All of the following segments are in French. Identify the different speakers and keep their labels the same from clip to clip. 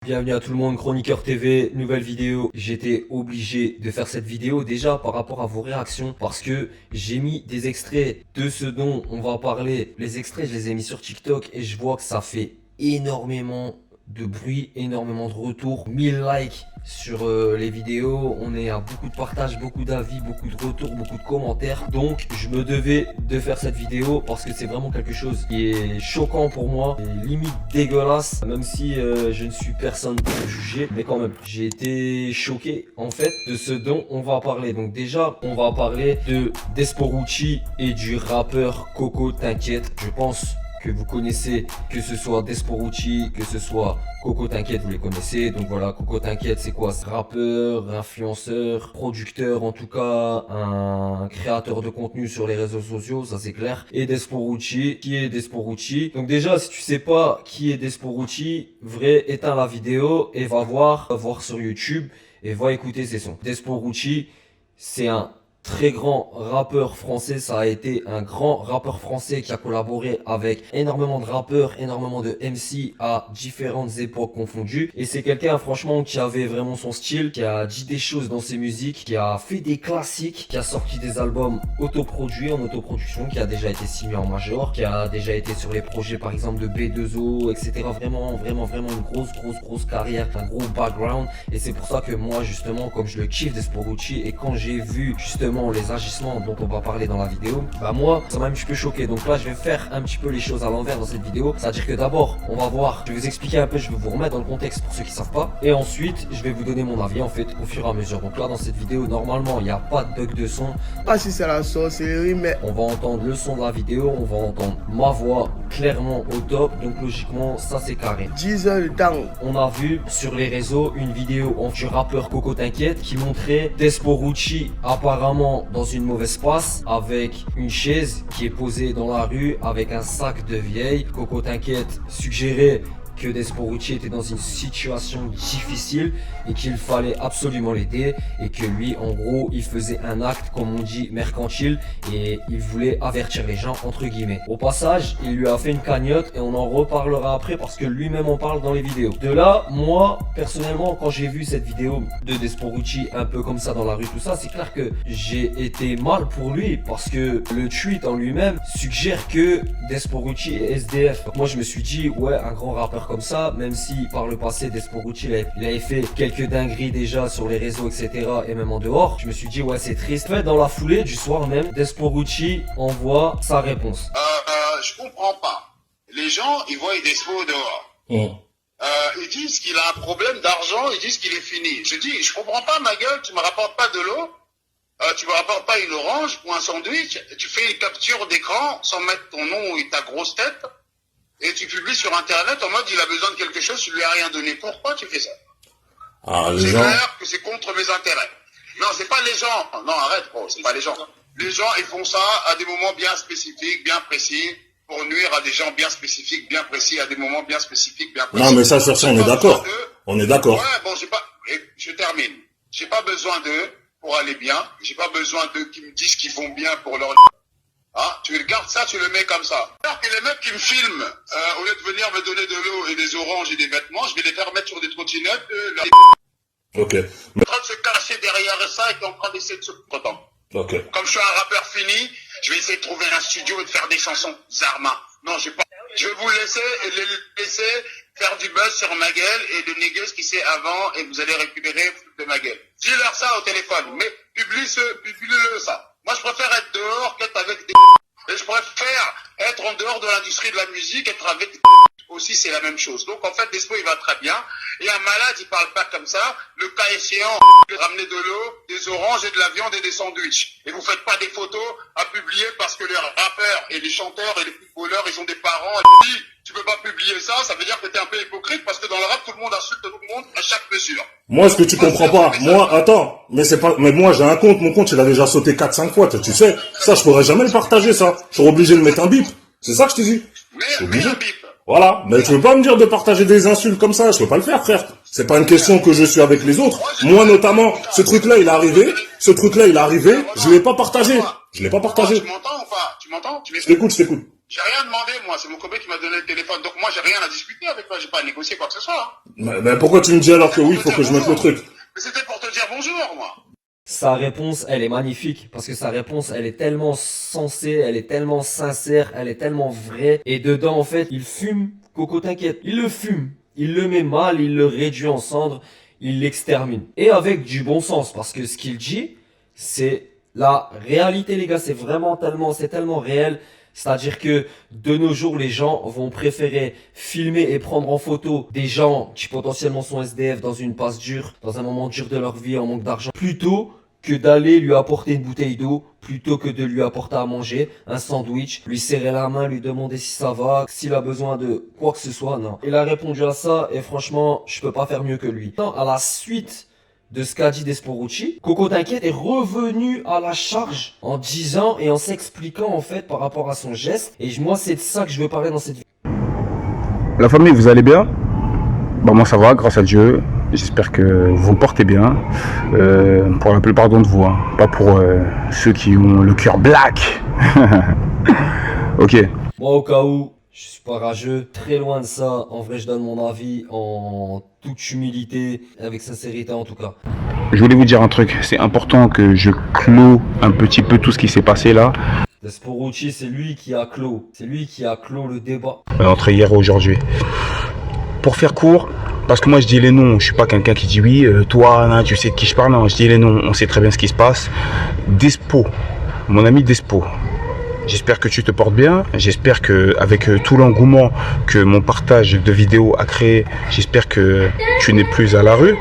Speaker 1: Bienvenue à tout le monde, Chroniqueur TV, nouvelle vidéo. J'étais obligé de faire cette vidéo déjà par rapport à vos réactions parce que j'ai mis des extraits de ce dont on va parler. Les extraits, je les ai mis sur TikTok et je vois que ça fait énormément de bruit, énormément de retours, 1000 likes sur les vidéos, on est à beaucoup de partages, beaucoup d'avis, beaucoup de retours, beaucoup de commentaires. Donc je me devais de faire cette vidéo parce que c'est vraiment quelque chose qui est choquant pour moi, et limite dégueulasse, même si je ne suis personne pour juger, mais quand même j'ai été choqué en fait de ce dont on va parler. Donc déjà on va parler de Desporucci et du rappeur Coco T'inquiète. Je pense que vous connaissez, que ce soit Desporucci, que ce soit Coco T'inquiète, vous les connaissez. Donc voilà, Coco T'inquiète, c'est quoi? C'est rappeur, influenceur, producteur, en tout cas un créateur de contenu sur les réseaux sociaux, ça c'est clair. Et Desporucci, qui est Desporucci? Donc déjà, si tu sais pas qui est Desporucci, vrai, éteins la vidéo et va voir sur YouTube et va écouter ses sons. Desporucci, c'est un très grand rappeur français, ça a été un grand rappeur français qui a collaboré avec énormément de rappeurs, énormément de MC à différentes époques confondues. Et c'est quelqu'un franchement qui avait vraiment son style, qui a dit des choses dans ses musiques, qui a fait des classiques, qui a sorti des albums autoproduits, en autoproduction, qui a déjà été signé en major, qui a déjà été sur les projets par exemple de B2O, etc. Vraiment une grosse carrière, un gros background. Et c'est pour ça que moi justement, comme je le kiffe Desporucci, et quand j'ai vu justement les agissements dont on va parler dans la vidéo, bah moi ça m'a un petit peu choqué. Donc là je vais faire un petit peu les choses à l'envers dans cette vidéo, c'est à dire que d'abord on va voir, je vais vous expliquer un peu, je vais vous remettre dans le contexte pour ceux qui savent pas, et ensuite je vais vous donner mon avis en fait au fur et à mesure. Donc là dans cette vidéo normalement il n'y a pas de bug de son,
Speaker 2: Pas si c'est la sorcellerie, mais
Speaker 1: on va entendre le son de la vidéo, on va entendre ma voix clairement au top, donc logiquement ça c'est carré.
Speaker 2: 10 heures de temps.
Speaker 1: On a vu sur les réseaux une vidéo du rappeur Coco T'inquiète qui montrait Desporucci apparemment dans une mauvaise passe avec une chaise qui est posée dans la rue avec un sac de vieille. Coco T'inquiète suggérait que Desporucci était dans une situation difficile et qu'il fallait absolument l'aider, et que lui en gros il faisait un acte comme on dit mercantile et il voulait avertir les gens entre guillemets. Au passage il lui a fait une cagnotte et on en reparlera après parce que lui-même en parle dans les vidéos. De là moi personnellement quand j'ai vu cette vidéo de Desporucci un peu comme ça dans la rue tout ça, c'est clair que j'ai été mal pour lui parce que le tweet en lui-même suggère que Desporucci est SDF. Donc moi je me suis dit ouais, un grand rappeur comme ça, même si par le passé Desporucci il avait fait quelques dingueries déjà sur les réseaux etc et même en dehors, je me suis dit ouais c'est triste. En fait dans la foulée du soir même, Desporucci envoie sa réponse.
Speaker 3: Je comprends pas. Les gens ils voient Despo dehors. Ils disent qu'il a un problème d'argent, ils disent qu'il est fini. Je dis je comprends pas ma gueule, tu me rapportes pas de l'eau, tu me rapportes pas une orange ou un sandwich, tu fais une capture d'écran sans mettre ton nom et ta grosse tête. Et tu publies sur internet en mode il a besoin de quelque chose, tu lui as rien donné. Pourquoi tu fais ça? C'est clair que c'est contre mes intérêts. Non, c'est pas les gens. Non, arrête, bro, c'est pas les gens. Les gens, ils font ça à des moments bien spécifiques, bien précis, pour nuire à des gens bien spécifiques, bien précis, à des moments bien spécifiques, bien précis.
Speaker 4: Non, mais ça, sur ça, on est d'accord. On est d'accord.
Speaker 3: Ouais, bon, je termine. J'ai pas besoin d'eux pour aller bien. J'ai pas besoin d'eux qui me disent qu'ils vont bien pour leur... Ah, tu regardes ça, tu le mets comme ça. Alors que les mecs qui me filment, au lieu de venir me donner de l'eau et des oranges et des vêtements, je vais les faire mettre sur des trottinettes.
Speaker 4: Ok.
Speaker 3: En train de se cacher derrière ça et qui est en train d'essayer de se content.
Speaker 4: Ok.
Speaker 3: Comme je suis un rappeur fini, je vais essayer de trouver un studio et de faire des chansons. Zarma. Non, j'ai pas. Je vais vous laisser et les laisser faire du buzz sur ma gueule et de négueuse qui c'est avant et vous allez récupérer de ma gueule. Dis-leur ça au téléphone, mais publie-le ça. Moi, je préfère être dehors qu'être avec des... Et je préfère être en dehors de l'industrie de la musique, être avec des... Aussi, c'est la même chose. Donc, en fait, Despo, il va très bien. Et un malade, il parle pas comme ça. Le cas échéant, ramener de l'eau, des oranges et de la viande et des sandwichs. Et vous faites pas des photos à publier parce que les rappeurs et les chanteurs et les footballeurs, ils ont des parents. Et puis, tu peux pas publier ça, ça veut dire que t'es un peu hypocrite parce que dans le rap, tout le monde insulte tout le monde à chaque mesure.
Speaker 4: Moi, ce que tu comprends pas, moi, attends, mais moi, j'ai un compte, mon compte, il a déjà sauté 4-5 fois, tu sais. Ça, je pourrais jamais le partager, ça. Je suis obligé de mettre un bip. C'est ça que je te dis.
Speaker 3: Mais un bip.
Speaker 4: Voilà. Mais tu veux pas me dire de partager des insultes comme ça, je peux pas le faire, frère. C'est pas une question que je suis avec les autres. Moi, notamment, ce truc-là, il est arrivé, je l'ai pas partagé. Je l'ai pas partagé.
Speaker 3: Tu m'entends ou pas? Tu m'entends?
Speaker 4: Je t'écoute.
Speaker 3: J'ai rien demandé, moi. C'est mon copain qui m'a donné le téléphone. Donc, moi, j'ai rien à discuter avec toi. J'ai pas à négocier quoi que ce soit.
Speaker 4: Mais pourquoi tu me dis alors que oui, il faut que je mette le truc?
Speaker 3: Mais c'était pour te dire bonjour, moi.
Speaker 1: Sa réponse, elle est magnifique parce que sa réponse, elle est tellement sensée, elle est tellement sincère, elle est tellement vraie. Et dedans, en fait, il fume. Coco, t'inquiète. Il le fume. Il le met mal, il le réduit en cendres, il l'extermine. Et avec du bon sens parce que ce qu'il dit, c'est la réalité, les gars. C'est tellement réel. C'est-à-dire que de nos jours, les gens vont préférer filmer et prendre en photo des gens qui potentiellement sont SDF dans une passe dure, dans un moment dur de leur vie, en manque d'argent, plutôt que d'aller lui apporter une bouteille d'eau, plutôt que de lui apporter à manger, un sandwich, lui serrer la main, lui demander si ça va, s'il a besoin de quoi que ce soit, non. Il a répondu à ça et franchement, je peux pas faire mieux que lui. À la suite de ce qu'a dit Desporucci, Coco t'inquiète est revenu à la charge en disant et en s'expliquant en fait par rapport à son geste. Et moi, c'est de ça que je veux parler dans cette vidéo.
Speaker 5: La famille, vous allez bien? Bah moi ça va, grâce à Dieu. J'espère que vous vous portez bien. Pour la plupart d'entre vous, hein. Pas pour ceux qui ont le cœur black. Ok.
Speaker 1: Moi, au cas où, je suis pas rageux, très loin de ça. En vrai, je donne mon avis en toute humilité, avec sincérité en tout cas.
Speaker 5: Je voulais vous dire un truc. C'est important que je clôt un petit peu tout ce qui s'est passé là.
Speaker 1: Desporucci, c'est lui qui a clos. C'est lui qui a clos le débat.
Speaker 5: Entre hier et aujourd'hui. Pour faire court, parce que moi je dis les noms, je suis pas quelqu'un qui dit oui, toi, hein, tu sais de qui je parle, non, je dis les noms, on sait très bien ce qui se passe. Despo, mon ami Despo, j'espère que tu te portes bien, j'espère que avec tout l'engouement que mon partage de vidéos a créé, j'espère que tu n'es plus à la rue.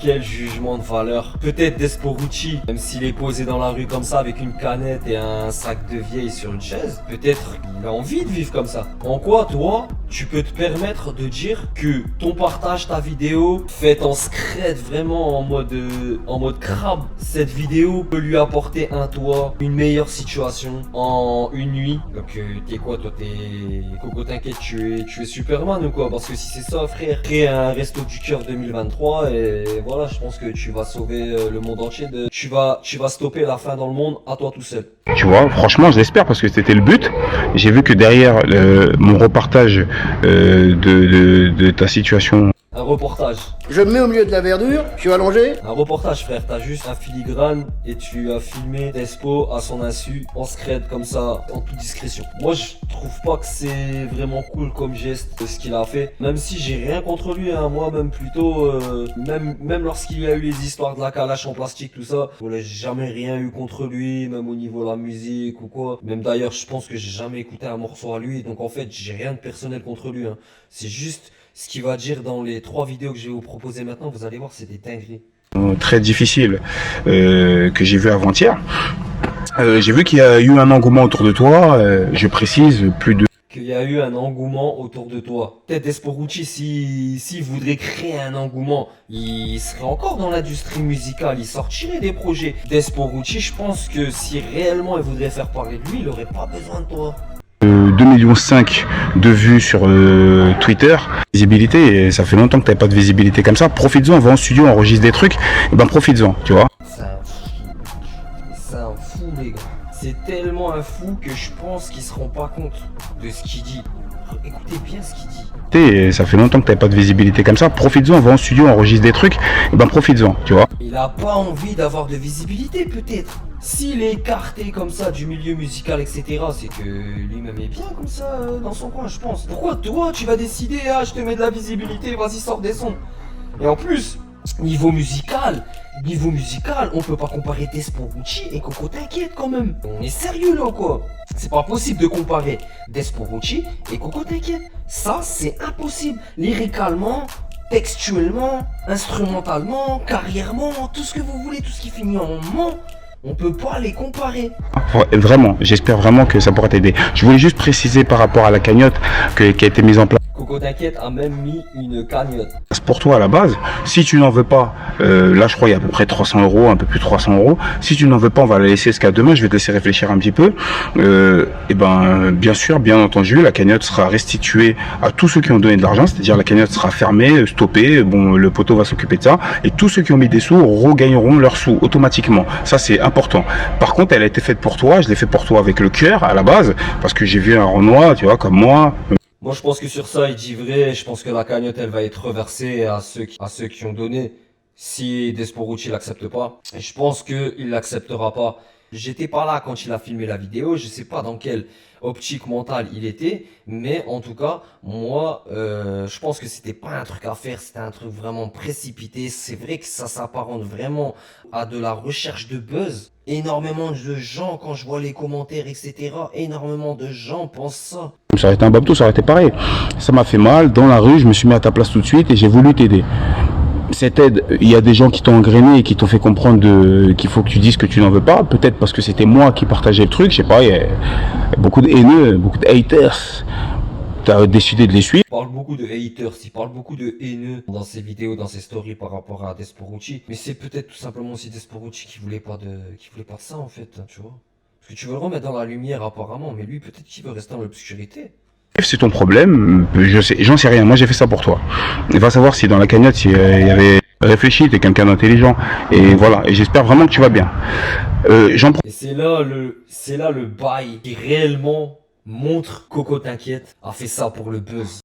Speaker 1: Quel jugement de valeur. Peut-être Desporucci, même s'il est posé dans la rue comme ça avec une canette et un sac de vieille sur une chaise, peut-être il a envie de vivre comme ça. En quoi, toi, tu peux te permettre de dire que ton partage, ta vidéo, faite en scred, vraiment en mode crabe, cette vidéo peut lui apporter un toit, une meilleure situation en une nuit. Donc t'es quoi, toi, t'es... Coco, t'inquiète, tu es Superman ou quoi? Parce que si c'est ça, frère, créer un resto du cœur 2023 et voilà, je pense que tu vas sauver le monde entier. Tu vas stopper la fin dans le monde à toi tout seul.
Speaker 5: Tu vois, franchement, je l'espère parce que c'était le but. J'ai vu que derrière mon reportage de ta situation.
Speaker 1: Un reportage.
Speaker 2: Je me mets au milieu de la verdure, je suis allongé.
Speaker 1: Un reportage, frère. T'as juste un filigrane et tu as filmé Despo à son insu, en scred comme ça, en toute discrétion. Moi, je trouve pas que c'est vraiment cool comme geste ce qu'il a fait. Même si j'ai rien contre lui, hein. Moi, même plutôt, même lorsqu'il y a eu les histoires de la calache en plastique, tout ça, voilà, j'ai jamais rien eu contre lui, même au niveau de la musique ou quoi. Même d'ailleurs, je pense que j'ai jamais écouté un morceau à lui. Donc en fait, j'ai rien de personnel contre lui, hein. C'est juste ce qu'il va dire dans les 3 vidéos que je vais vous proposer maintenant, vous allez voir, c'est des dingueries.
Speaker 5: Très difficile que j'ai vu avant-hier. J'ai vu qu'il y a eu un engouement autour de toi. Je précise, plus de...
Speaker 1: Qu'il y a eu un engouement autour de toi. Peut-être Desporucci, s'il voudrait créer un engouement, il serait encore dans l'industrie musicale, il sortirait des projets. Desporucci, je pense que si réellement il voudrait faire parler de lui, il aurait pas besoin de toi.
Speaker 5: 2,5 millions de vues sur Twitter. Visibilité, et ça fait longtemps que t'avais pas de visibilité comme ça. Profites-en, va en studio, enregistre des trucs, et ben profites-en, tu vois.
Speaker 1: C'est un fou, les gars. C'est tellement un fou que je pense qu'il se rend pas compte de ce qu'il dit. Écoutez bien ce qu'il dit.
Speaker 5: Et ça fait longtemps que t'avais pas de visibilité comme ça. Profites-en, va en studio, enregistre des trucs, et ben profites-en, tu vois.
Speaker 1: Il a pas envie d'avoir de visibilité, peut-être. S'il est écarté comme ça du milieu musical, etc., c'est que lui-même est bien comme ça dans son coin, je pense. Pourquoi toi, tu vas décider, ah, je te mets de la visibilité, vas-y, sors des sons. Et en plus, niveau musical, on peut pas comparer Desporucci et Coco t'inquiète quand même. On est sérieux là, quoi. C'est pas possible de comparer Desporucci et Coco t'inquiète. Ça, c'est impossible. Lyricalement, textuellement, instrumentalement, carrièrement, tout ce que vous voulez, tout ce qui finit en ment. On peut pas les comparer. Vraiment,
Speaker 5: j'espère vraiment que ça pourra t'aider. Je voulais juste préciser par rapport à la cagnotte qui a été mise en place.
Speaker 1: Coco Coco t'inquiète a même mis une cagnotte.
Speaker 5: Pour toi à la base, si tu n'en veux pas, là je crois il y a à peu près 300 €, un peu plus de 300 €. Si tu n'en veux pas, on va la laisser jusqu'à demain. Je vais te laisser réfléchir un petit peu. Et ben bien sûr, bien entendu, la cagnotte sera restituée à tous ceux qui ont donné de l'argent, c'est-à-dire la cagnotte sera fermée, stoppée. Bon, le poteau va s'occuper de ça et tous ceux qui ont mis des sous regagneront leurs sous automatiquement. Ça c'est important. Par contre, elle a été faite pour toi. Je l'ai fait pour toi avec le cœur à la base parce que j'ai vu un Renoir, tu vois, comme moi.
Speaker 1: Moi, je pense que sur ça, il dit vrai. Je pense que la cagnotte, elle va être reversée à ceux qui ont donné. Si Desporucci l'accepte pas. Et je pense qu'il l'acceptera pas. J'étais pas là quand il a filmé la vidéo. Je sais pas dans quelle optique mentale il était. Mais en tout cas, moi, je pense que c'était pas un truc à faire. C'était un truc vraiment précipité. C'est vrai que ça s'apparente vraiment à de la recherche de buzz. Énormément de gens, quand je vois les commentaires, etc., énormément de gens pensent ça.
Speaker 5: Ça aurait été un babtou, ça aurait été pareil. Ça m'a fait mal. Dans la rue, je me suis mis à ta place tout de suite et j'ai voulu t'aider. Cette aide, il y a des gens qui t'ont engrainé et qui t'ont fait comprendre qu'il faut que tu dises que tu n'en veux pas. Peut-être parce que c'était moi qui partageais le truc. Je sais pas, il y a beaucoup de haineux, beaucoup de haters. T'as décidé de les suivre.
Speaker 1: Il parle beaucoup de haters, il parle beaucoup de haineux dans ses vidéos, dans ses stories par rapport à Desporucci. Mais c'est peut-être tout simplement aussi Desporucci qui voulait pas de ça en fait, tu vois. Parce que tu veux le remettre dans la lumière apparemment, mais lui peut-être qu'il veut rester dans l'obscurité.
Speaker 5: C'est ton problème, j'en sais rien, moi j'ai fait ça pour toi. Il va savoir si dans la cagnotte il y avait réfléchi, t'es quelqu'un d'intelligent. Et voilà, et j'espère vraiment que tu vas bien.
Speaker 1: Et c'est là le bail qui réellement montre Coco t'inquiète a fait ça pour le buzz.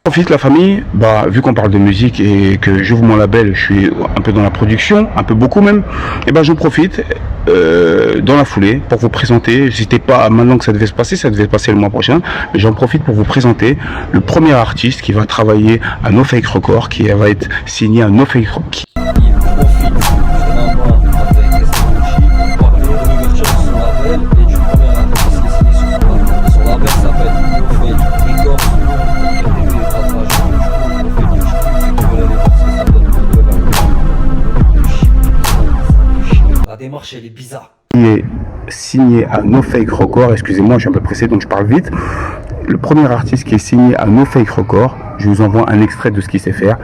Speaker 5: Profite la famille, bah vu qu'on parle de musique et que j'ouvre mon label, je suis un peu dans la production, un peu beaucoup même, et ben j'en profite dans la foulée pour vous présenter. C'était pas maintenant que ça devait se passer le mois prochain, mais j'en profite pour vous présenter le premier artiste qui va travailler à No Fake Records, qui va être signé à No Fake Records.
Speaker 1: Elle est bizarre.
Speaker 5: Il est signé à No Fake Records, excusez-moi, je suis un peu pressé donc je parle vite. Le premier artiste qui est signé à No Fake Records, je vous envoie un extrait de ce qu'il sait faire.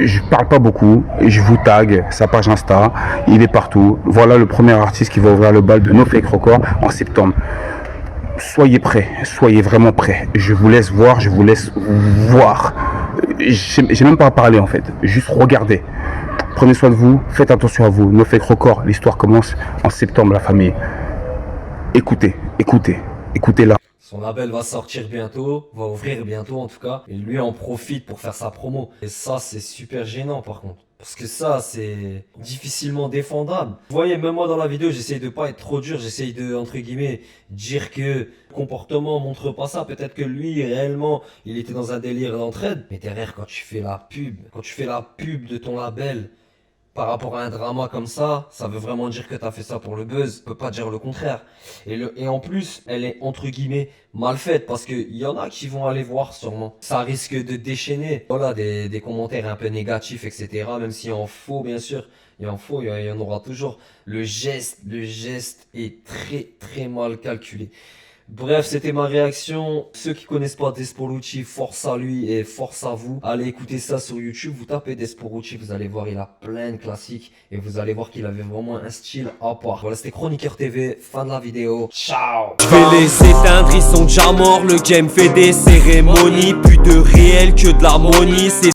Speaker 5: Je parle pas beaucoup, je vous tag sa page Insta, il est partout. Voilà le premier artiste qui va ouvrir le bal de No Fake Records en septembre. Soyez prêts, soyez vraiment prêts. Je vous laisse voir, J'ai même pas à parler en fait, juste regardez. Prenez soin de vous, faites attention à vous. No Fake Records, l'histoire commence en septembre, la famille. Écoutez là.
Speaker 1: Son label va sortir bientôt, va ouvrir bientôt en tout cas. Et lui en profite pour faire sa promo. Et ça, c'est super gênant par contre. Parce que ça, c'est difficilement défendable. Vous voyez, même moi dans la vidéo, j'essaye de pas être trop dur. J'essaye de, entre guillemets, dire que le comportement montre pas ça. Peut-être que lui, réellement, il était dans un délire d'entraide. Mais derrière, quand tu fais la pub de ton label, par rapport à un drama comme ça veut vraiment dire que t'as fait ça pour le buzz. On peut pas dire le contraire. Et en plus, elle est entre guillemets mal faite parce que il y en a qui vont aller voir sûrement. Ça risque de déchaîner. Voilà, des commentaires un peu négatifs, etc. Même s'il en faut, bien sûr. Il y en aura toujours. Le geste est très très mal calculé. Bref, c'était ma réaction. Ceux qui connaissent pas Desporucci, force à lui et force à vous. Allez écouter ça sur YouTube. Vous tapez Desporucci, vous allez voir, il a plein de classiques. Et vous allez voir qu'il avait vraiment un style à part. Voilà, c'était Chroniqueur TV. Fin de la vidéo. Ciao.
Speaker 6: Je vais les éteindre, ils sont déjà morts. Le game fait des cérémonies. Plus de réel que de l'harmonie.